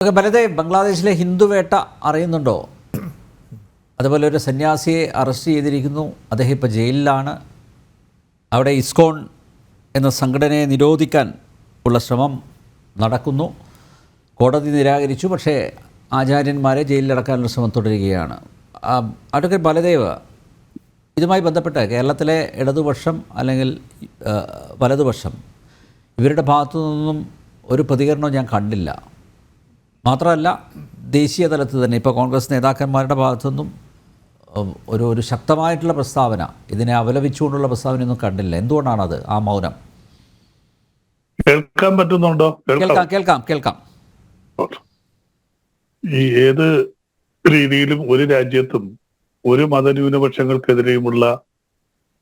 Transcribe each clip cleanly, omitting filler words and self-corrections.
ഭരതേ, ബംഗ്ലാദേശിലെ ഹിന്ദുവേട്ട അറിയുന്നുണ്ടോ? അതുപോലെ ഒരു സന്യാസിയെ അറസ്റ്റ് ചെയ്തിരിക്കുന്നു. അദ്ദേഹം ഇപ്പോൾ ജയിലിലാണ്. അവിടെ ഇസ്കോൺ എന്ന സംഘടനയെ നിരോധിക്കാൻ ഉള്ള ശ്രമം നടക്കുന്നു. കോടതി നിരാകരിച്ചു. പക്ഷേ ആചാര്യന്മാരെ ജയിലിലടക്കാനുള്ള ശ്രമം തുടരുകയാണ്. അഡ്വക്കേറ്റ് ബലദേവ്, ഇതുമായി ബന്ധപ്പെട്ട് കേരളത്തിലെ ഇടതുപക്ഷം അല്ലെങ്കിൽ വലതുപക്ഷം ഇവരുടെ ഭാഗത്തു നിന്നും ഒരു പ്രതികരണവും ഞാൻ കണ്ടില്ല. മാത്രമല്ല, ദേശീയ തലത്തിൽ തന്നെ ഇപ്പോൾ കോൺഗ്രസ് നേതാക്കന്മാരുടെ ഭാഗത്തുനിന്നും ഒരു ശക്തമായിട്ടുള്ള പ്രസ്താവന, ഇതിനെ അപലപിച്ചുകൊണ്ടുള്ള പ്രസ്താവനയൊന്നും കണ്ടില്ല. എന്തുകൊണ്ടാണത്, ആ മൗനം? കേൾക്കാൻ പറ്റുന്നുണ്ടോ? കേൾക്കാം. ഈ ഏത് രീതിയിലും ഒരു രാജ്യത്തും ഒരു മതന്യൂനപക്ഷങ്ങൾക്കെതിരെയുമുള്ള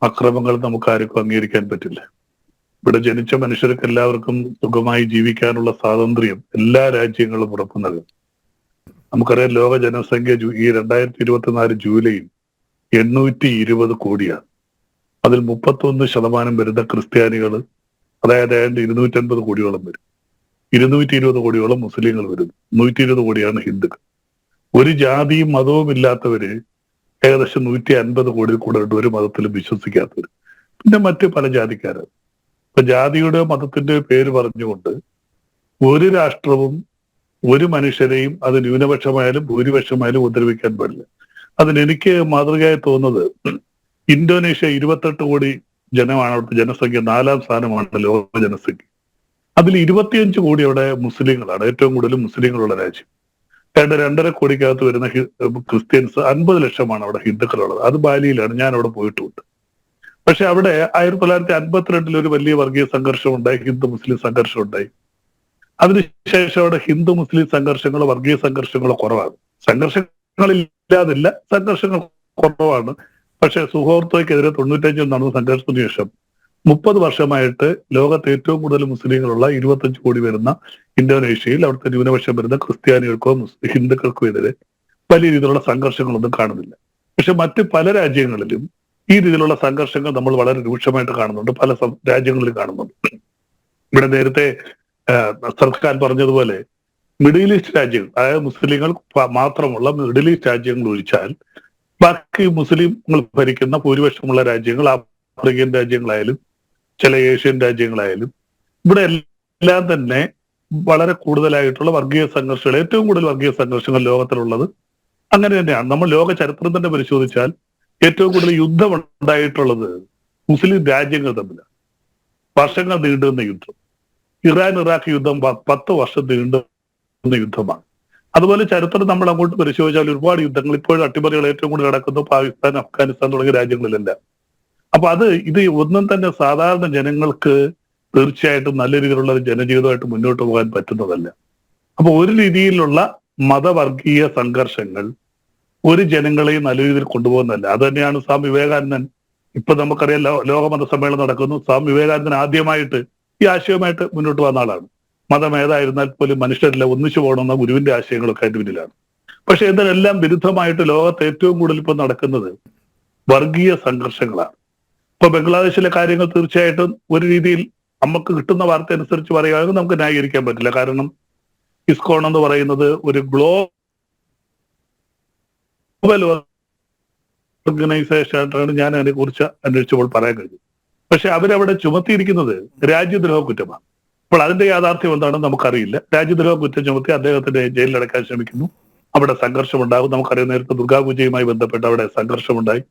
അക്രമങ്ങൾ നമുക്ക് ആർക്കും അംഗീകരിക്കാൻ പറ്റില്ല. ഇവിടെ ജനിച്ച മനുഷ്യർക്ക് എല്ലാവർക്കും സുഖമായി ജീവിക്കാനുള്ള സ്വാതന്ത്ര്യം എല്ലാ രാജ്യങ്ങളും ഉറപ്പു നൽകും. നമുക്കറിയാം, ലോക ജനസംഖ്യ ഈ 2024 ജൂലൈയിൽ 820 കോടിയാണ്. അതിൽ 31% വരുന്ന ക്രിസ്ത്യാനികൾ, അതായത് 250 കോടിയോളം വരും. 220 കോടിയോളം മുസ്ലിങ്ങൾ വരുന്നു. 120 കോടിയാണ് ഹിന്ദുക്കൾ. ഒരു ജാതിയും മതവും ഇല്ലാത്തവര് ഏകദേശം 150 കോടിയിൽ കൂടുതൽ ഒരു മതത്തിലും വിശ്വസിക്കാത്തവർ. പിന്നെ മറ്റ് പല ജാതിക്കാരാണ്. ഇപ്പൊ ജാതിയുടെ മതത്തിന്റെ പേര് പറഞ്ഞുകൊണ്ട് ഒരു രാഷ്ട്രവും ഒരു മനുഷ്യരെയും, അത് ന്യൂനപക്ഷമായാലും ഭൂരിപക്ഷമായാലും ഉപദ്രവിക്കാൻ പാടില്ല. അതിനെനിക്ക് മാതൃകയായി തോന്നുന്നത്, ഇന്തോനേഷ്യ 28 കോടി ജനമാണ്. അവിടുത്തെ ജനസംഖ്യ 4ാം സ്ഥാനമാണ് ലോക ജനസംഖ്യ. അതിൽ 25 കോടി അവിടെ മുസ്ലിങ്ങളാണ്. ഏറ്റവും കൂടുതൽ മുസ്ലിങ്ങളുള്ള രാജ്യം. 2.5 കോടിക്കകത്ത് വരുന്ന ക്രിസ്ത്യൻസ് 50 ലക്ഷമാണ് അവിടെ ഹിന്ദുക്കളുള്ളത്. അത് ബാലിയിലാണ്. ഞാൻ അവിടെ പോയിട്ടുമുണ്ട്. പക്ഷെ അവിടെ 1952 ഒരു വലിയ വർഗീയ സംഘർഷം ഉണ്ടായി, ഹിന്ദു മുസ്ലിം സംഘർഷം ഉണ്ടായി. അതിനുശേഷം അവിടെ ഹിന്ദു മുസ്ലിം സംഘർഷങ്ങളോ വർഗീയ സംഘർഷങ്ങളോ കുറവാണ്. സംഘർഷങ്ങളില്ലാതില്ല, സംഘർഷങ്ങൾ കുറവാണ്. പക്ഷെ സുഹോർത്തോയ്ക്കെതിരെ 95 നടന്ന സംഘർഷത്തിന് ശേഷം 30 വർഷമായിട്ട് ലോകത്ത് ഏറ്റവും കൂടുതൽ മുസ്ലിങ്ങളുള്ള 25 കോടി വരുന്ന ഇന്തോനേഷ്യയിൽ അവിടുത്തെ ന്യൂനപക്ഷം വരുന്ന ക്രിസ്ത്യാനികൾക്കോ ഹിന്ദുക്കൾക്കോ എതിരെ വലിയ രീതിയിലുള്ള സംഘർഷങ്ങളൊന്നും കാണുന്നില്ല. പക്ഷെ മറ്റ് പല രാജ്യങ്ങളിലും ഈ രീതിയിലുള്ള സംഘർഷങ്ങൾ നമ്മൾ വളരെ രൂക്ഷമായിട്ട് കാണുന്നുണ്ട്. പല രാജ്യങ്ങളിൽ കാണുന്നുണ്ട്. ഇവിടെ നേരത്തെ സർക്കാർ പറഞ്ഞതുപോലെ മിഡിൽ ഈസ്റ്റ് രാജ്യങ്ങൾ, അതായത് മുസ്ലിങ്ങൾ മാത്രമുള്ള മിഡിൽ ഈസ്റ്റ് രാജ്യങ്ങൾ ഒഴിച്ചാൽ ബാക്കി മുസ്ലിങ്ങൾ ഭരിക്കുന്ന ഭൂരിപക്ഷമുള്ള രാജ്യങ്ങൾ, ആഫ്രിക്കൻ രാജ്യങ്ങളായാലും ചില ഏഷ്യൻ രാജ്യങ്ങളായാലും, ഇവിടെ എല്ലാം തന്നെ വളരെ കൂടുതലായിട്ടുള്ള വർഗീയ സംഘർഷങ്ങൾ, ഏറ്റവും കൂടുതൽ വർഗീയ സംഘർഷങ്ങൾ ലോകത്തിലുള്ളത് അങ്ങനെ തന്നെയാണ്. നമ്മൾ ലോക ചരിത്രം തന്നെ പരിശോധിച്ചാൽ ഏറ്റവും കൂടുതൽ യുദ്ധം ഉണ്ടായിട്ടുള്ളത് മുസ്ലിം രാജ്യങ്ങൾ തമ്മിലാണ്. വർഷങ്ങൾ നീണ്ടുന്ന യുദ്ധം. ഇറാൻ ഇറാഖ് യുദ്ധം 10 വർഷം നീണ്ടുന്ന യുദ്ധമാണ്. അതുപോലെ ചരിത്രം നമ്മൾ അങ്ങോട്ട് പരിശോധിച്ചാൽ ഒരുപാട് യുദ്ധങ്ങൾ, ഇപ്പോഴും അട്ടിമറികൾ ഏറ്റവും കൂടുതൽ നടക്കുന്നു പാകിസ്ഥാൻ, അഫ്ഗാനിസ്ഥാൻ തുടങ്ങിയ രാജ്യങ്ങളിലെല്ലാം. അപ്പൊ ഇത് ഒന്നും തന്നെ സാധാരണ ജനങ്ങൾക്ക് തീർച്ചയായിട്ടും നല്ല രീതിയിലുള്ള ഒരു ജനജീവിതമായിട്ട് മുന്നോട്ട് പോകാൻ പറ്റുന്നതല്ല. അപ്പൊ ഒരു രീതിയിലുള്ള മതവർഗീയ സംഘർഷങ്ങൾ ഒരു ജനങ്ങളെയും നല്ല രീതിയിൽ കൊണ്ടുപോകുന്നതല്ല. അത് തന്നെയാണ് സ്വാമി വിവേകാനന്ദൻ, ഇപ്പൊ നമുക്കറിയാം ലോകമത സമ്മേളനം നടക്കുന്നു. സ്വാമി വിവേകാനന്ദൻ ആദ്യമായിട്ട് ഈ ആശയവുമായിട്ട് മുന്നോട്ട് വന്ന ആളാണ്. മതം ഏതായിരുന്നാൽ പോലും മനുഷ്യരല്ല ഒന്നിച്ചു പോകണമെന്ന ഗുരുവിന്റെ ആശയങ്ങളൊക്കെ അതിന്റെ പിന്നിലാണ്. പക്ഷെ ഇതിനെല്ലാം വിരുദ്ധമായിട്ട് ലോകത്ത് ഏറ്റവും കൂടുതൽ ഇപ്പൊ നടക്കുന്നത് വർഗീയ സംഘർഷങ്ങളാണ്. ഇപ്പൊ ബംഗ്ലാദേശിലെ കാര്യങ്ങൾ തീർച്ചയായിട്ടും ഒരു രീതിയിൽ നമുക്ക് കിട്ടുന്ന വാർത്ത അനുസരിച്ച് പറയുകയാണെങ്കിൽ നമുക്ക് ന്യായീകരിക്കാൻ പറ്റില്ല. കാരണം ഇസ്കോൺ എന്ന് പറയുന്നത് ഒരു ഗ്ലോബൽ ഓർഗനൈസേഷൻ ആയിട്ടാണ് ഞാൻ അതിനെ കുറിച്ച് അന്വേഷിച്ചപ്പോൾ പറയാൻ കഴിഞ്ഞു. പക്ഷെ അവരവിടെ ചുമത്തിയിരിക്കുന്നത് രാജ്യദ്രോഹ കുറ്റമാണ്. അപ്പോൾ അതിന്റെ യാഥാർത്ഥ്യം എന്താണെന്ന് നമുക്കറിയില്ല. രാജ്യദ്രോഹ കുറ്റം ചുമത്തി അദ്ദേഹത്തിന്റെ ജയിലിലടക്കാൻ ശ്രമിക്കുന്നു. അവിടെ സംഘർഷമുണ്ടാകും. നമുക്കറിയാം, നേരത്തെ ദുർഗാപൂജയുമായി ബന്ധപ്പെട്ട് അവിടെ സംഘർഷമുണ്ടായി.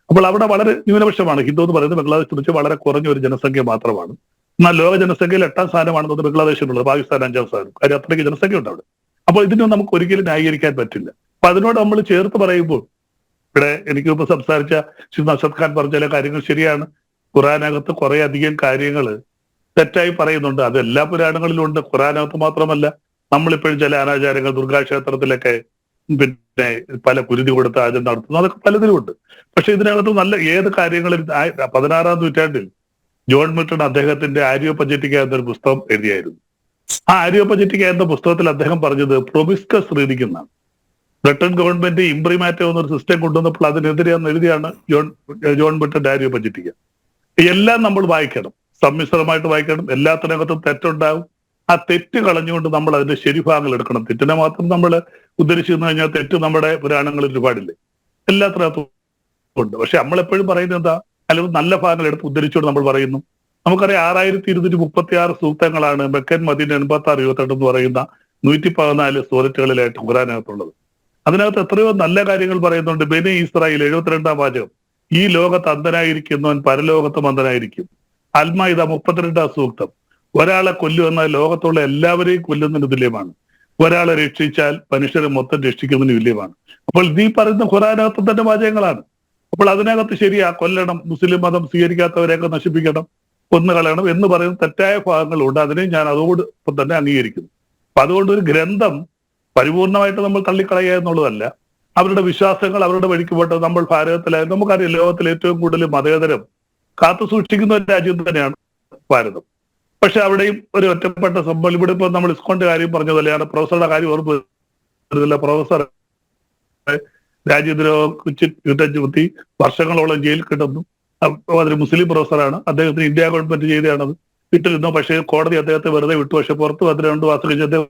അപ്പോൾ അവിടെ വളരെ ന്യൂനപക്ഷമാണ്. ഹിന്ദു എന്ന് പറയുന്നത് ബംഗ്ലാദേശിൽ വെച്ച് വളരെ കുറഞ്ഞ ഒരു ജനസംഖ്യ മാത്രമാണ്. എന്നാൽ ലോക ജനസംഖ്യയിൽ 8ാം സ്ഥാനമാണെന്നത് ബംഗ്ലാദേശിനുള്ളത്. പാകിസ്ഥാൻ 5ാം സ്ഥാനം. കാര്യം അത്രയ്ക്ക് ജനസംഖ്യ ഉണ്ട് അവിടെ. അപ്പോൾ ഇതിനൊന്നും നമുക്ക് ഒരിക്കലും ന്യായീകരിക്കാൻ പറ്റില്ല. അപ്പൊ അതിനോട് നമ്മൾ ചേർത്ത് പറയുമ്പോൾ ഇവിടെ എനിക്ക് മുമ്പ് സംസാരിച്ച ശ്രീ നസത് ഖാൻ പറഞ്ഞ ചില കാര്യങ്ങൾ ശരിയാണ്. ഖുറാനകത്ത് കുറെ അധികം കാര്യങ്ങൾ തെറ്റായി പറയുന്നുണ്ട്. അത് എല്ലാ പുരാണങ്ങളിലും ഉണ്ട്. ഖുറാനകത്ത് മാത്രമല്ല, നമ്മളിപ്പോഴും ചില അനാചാരങ്ങൾ ദുർഗാക്ഷേത്രത്തിലൊക്കെ പിന്നെ പല കുരുതി കൊടുത്ത് ആചരണം നടത്തുന്നു. അതൊക്കെ പലതിലും ഉണ്ട്. പക്ഷെ ഇതിനകത്ത് നല്ല ഏത് കാര്യങ്ങളിൽ 16ാം നൂറ്റാണ്ടിൽ ജോൺ മിൽട്ടൺ അദ്ദേഹത്തിന്റെ ആരിയോപജറ്റിക്ക എന്നൊരു പുസ്തകം എഴുതിയായിരുന്നു. ആ ആരിയോപജറ്റിക്ക എന്ന പുസ്തകത്തിൽ അദ്ദേഹം പറഞ്ഞത് പ്രൊമിസ്കസ് റീഡിംഗ് എന്നാണ്. ബ്രിട്ടൻ ഗവൺമെന്റ് ഇംപ്രിമാറ്റോ എന്നൊരു സിസ്റ്റം കൊണ്ടുവന്നപ്പോൾ അതിനെതിരെയാന്ന് എഴുതിയാണ് ജോൺ മിൽട്ടന്റെ ആരിയോപജറ്റിക്ക. എല്ലാം നമ്മൾ വായിക്കണം, സമ്മിശ്രമായിട്ട് വായിക്കണം. എല്ലാത്തിനകത്തും തെറ്റുണ്ടാവും, ആ തെറ്റ് കളഞ്ഞുകൊണ്ട് നമ്മൾ അതിന്റെ ശരിഭാഗങ്ങൾ എടുക്കണം. തെറ്റിനെ മാത്രം നമ്മൾ ഉദ്ധരിച്ചു എന്ന് കഴിഞ്ഞാൽ തെറ്റ് നമ്മുടെ പുരാണങ്ങളിൽ ഒരുപാടില്ലേ, എല്ലാത്തിനകത്തും ഉണ്ട്. പക്ഷെ നമ്മളെപ്പോഴും പറയുന്നത് എന്താ, അല്ലെങ്കിൽ നല്ല ഭാഗങ്ങൾ എടുത്ത് ഉദ്ധരിച്ചുകൊണ്ട് നമ്മൾ പറയുന്നു. നമുക്കറിയാം 6236 സൂക്തങ്ങളാണ് മെക്കൻ മദീന 86, 28 എന്ന് പറയുന്ന 114 സൂറത്തുകളിലായിട്ട് ഖുർആനകത്തുള്ളത്. അതിനകത്ത് എത്രയോ നല്ല കാര്യങ്ങൾ പറയുന്നുണ്ട്. ബനി ഇസ്രായേൽ 72-ാം വാചകം, ഈ ലോകത്ത് അന്ധനായിരിക്കുന്നവൻ പരലോകത്തും അന്ധനായിരിക്കും. അൽമായിദ 32-ാം സൂക്തം, ഒരാളെ കൊല്ലുമെന്നാൽ ലോകത്തുള്ള എല്ലാവരെയും കൊല്ലുന്നതിന് തുല്യമാണ്. ഒരാളെ രക്ഷിച്ചാൽ മനുഷ്യരെ മൊത്തം രക്ഷിക്കുന്നതിന് തുല്യമാണ്. അപ്പോൾ ഈ പറയുന്ന ഖുർആനകത്ത് തന്നെ വാചകങ്ങളാണ്. അപ്പോൾ അതിനകത്ത് ശരിയാ, കൊല്ലണം, മുസ്ലിം മതം സ്വീകരിക്കാത്തവരെയൊക്കെ നശിപ്പിക്കണം, കൊന്നുകളയണം എന്ന് പറയുന്ന തെറ്റായ ഭാഗങ്ങളുണ്ട്. അതിനെ ഞാൻ അതോടൊപ്പം തന്നെ അംഗീകരിക്കുന്നു. അപ്പൊ അതുകൊണ്ട് ഒരു ഗ്രന്ഥം പരിപൂർണമായിട്ട് നമ്മൾ തള്ളിക്കളയുക എന്നുള്ളതല്ല. അവരുടെ വിശ്വാസങ്ങൾ അവരുടെ വഴിക്ക് പോട്ടെ. നമ്മൾ ഭാരതത്തിലായാലും നമുക്കറിയാം, ലോകത്തിൽ ഏറ്റവും കൂടുതൽ മതേതരം കാത്തു സൂക്ഷിക്കുന്ന ഒരു രാജ്യം തന്നെയാണ് ഭാരതം. പക്ഷെ അവിടെയും ഒരു ഒറ്റപ്പെട്ട സംഭവം. ഇവിടെ ഇപ്പൊ നമ്മൾ ഇസ്കോന്റെ കാര്യം പറഞ്ഞതല്ലാണ്, പ്രൊഫസറുടെ കാര്യം ഓർമ്മ വരുന്നില്ല. പ്രൊഫസർ രാജ്യദ്രോഹ കുറ്റം ചുമത്തി വർഷങ്ങളോളം ജയിലിൽ കിടന്നു. അതൊരു മുസ്ലിം പ്രൊഫസറാണ്. അദ്ദേഹത്തിന് ഇന്ത്യ ഗവൺമെന്റ് ചെയ്തതാണത്. വിട്ടിരുന്നു. പക്ഷേ കോടതി അദ്ദേഹത്തെ വെറുതെ വിട്ടു. പക്ഷെ പുറത്ത് വന്ന് 2 മാസം കഴിഞ്ഞ് അദ്ദേഹം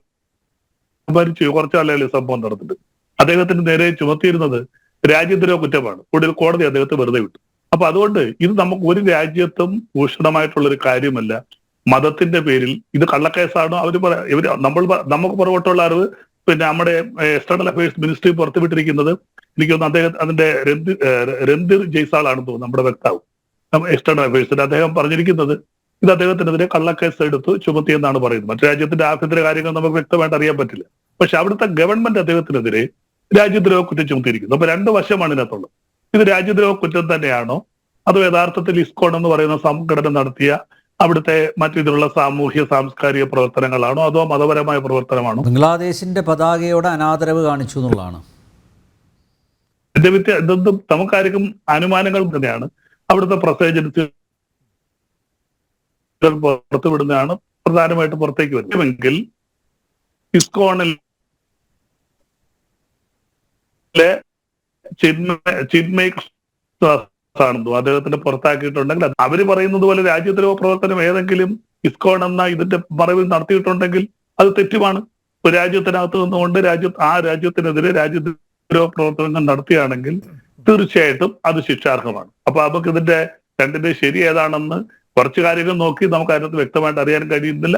മരിച്ചു. കുറച്ചാളെ സംഭവം നടന്നിട്ട് അദ്ദേഹത്തിന് നേരെ ചുമത്തിയിരുന്നത് രാജ്യദ്രോഹ കുറ്റമാണ്. ഒടുവിൽ കോടതി അദ്ദേഹത്തെ വെറുതെ വിട്ടു. അപ്പൊ അതുകൊണ്ട് ഇത് നമുക്ക് ഒരു രാജ്യത്തും ഭൂഷണമായിട്ടുള്ളൊരു കാര്യമല്ല. മതത്തിന്റെ പേരിൽ ഇത് കള്ളക്കേസാണോ ഇവര് നമുക്ക് പുറകോട്ടുള്ള അറിവ് പിന്നെ നമ്മുടെ എക്സ്റ്റേണൽ അഫയേഴ്സ് മിനിസ്ട്രി പുറത്തുവിട്ടിരിക്കുന്നത് എനിക്ക് തോന്നുന്നു അതിന്റെ രന്തിർ ജയ്സാളാണെന്ന് തോന്നുന്നു, നമ്മുടെ വക്താവ് എക്സ്റ്റേണൽ അഫയേഴ്സിന്റെ. അദ്ദേഹം പറഞ്ഞിരിക്കുന്നത് ഇത് അദ്ദേഹത്തിനെതിരെ കള്ളക്കേസ് എടുത്തു ചുമത്തിയെന്നാണ് പറയുന്നത്. മറ്റു രാജ്യത്തിന്റെ ആഭ്യന്തര കാര്യങ്ങൾ നമുക്ക് വ്യക്തമായിട്ട് അറിയാൻ പറ്റില്ല. പക്ഷെ അവിടുത്തെ ഗവൺമെന്റ് അദ്ദേഹത്തിനെതിരെ രാജ്യദ്രോഹ കുറ്റം ചുമത്തിയിരിക്കുന്നു. അപ്പൊ 2 വശമാണ് ഇതിനകത്തുള്ളത്. ഇത് രാജ്യദ്രോഹ കുറ്റം തന്നെയാണോ, അതോ യഥാർത്ഥത്തിൽ ഇസ്കോൺ എന്ന് പറയുന്ന സംഘടന നടത്തിയ അവിടുത്തെ മറ്റു ഇതിലുള്ള സാമൂഹ്യ സാംസ്കാരിക പ്രവർത്തനങ്ങളാണോ, അതോ മതപരമായ പ്രവർത്തനമാണോ? ബംഗ്ലാദേശിന്റെ പതാകയോട് അനാദരവ് കാണിച്ചു എന്നുള്ളതാണ് ഇതൊന്നും നമുക്കാർക്കും അനുമാനങ്ങൾ തന്നെയാണ്. അവിടുത്തെ പ്രസ് ഏജൻസി പുറത്തുവിടുന്നതാണ് പ്രധാനമായിട്ട് പുറത്തേക്ക് വരുമെങ്കിൽ ഇസ്കോണിലെ ചിന്മയ് ആണെന്നോ അദ്ദേഹത്തിന് പുറത്താക്കിയിട്ടുണ്ടെങ്കിൽ അവര് പറയുന്നത് പോലെ രാജ്യദ്രോഹ പ്രവർത്തനം ഏതെങ്കിലും ഇസ്കോൺ എന്ന ഇതിന്റെ മറവിൽ നടത്തിയിട്ടുണ്ടെങ്കിൽ അത് തെറ്റുമാണ്. ഒരു രാജ്യത്തിനകത്ത് നിന്നുകൊണ്ട് ആ രാജ്യത്തിനെതിരെ രാജ്യദ്രോഹ പ്രവർത്തനങ്ങൾ നടത്തുകയാണെങ്കിൽ തീർച്ചയായിട്ടും അത് ശിക്ഷാർഹമാണ്. അപ്പൊ നമുക്ക് ഇതിന്റെ രണ്ടിന്റെ ശരി ഏതാണെന്ന് കുറച്ച് കാര്യങ്ങൾ നോക്കി നമുക്ക് അതിനകത്ത് വ്യക്തമായിട്ട് അറിയാൻ കഴിയുന്നില്ല.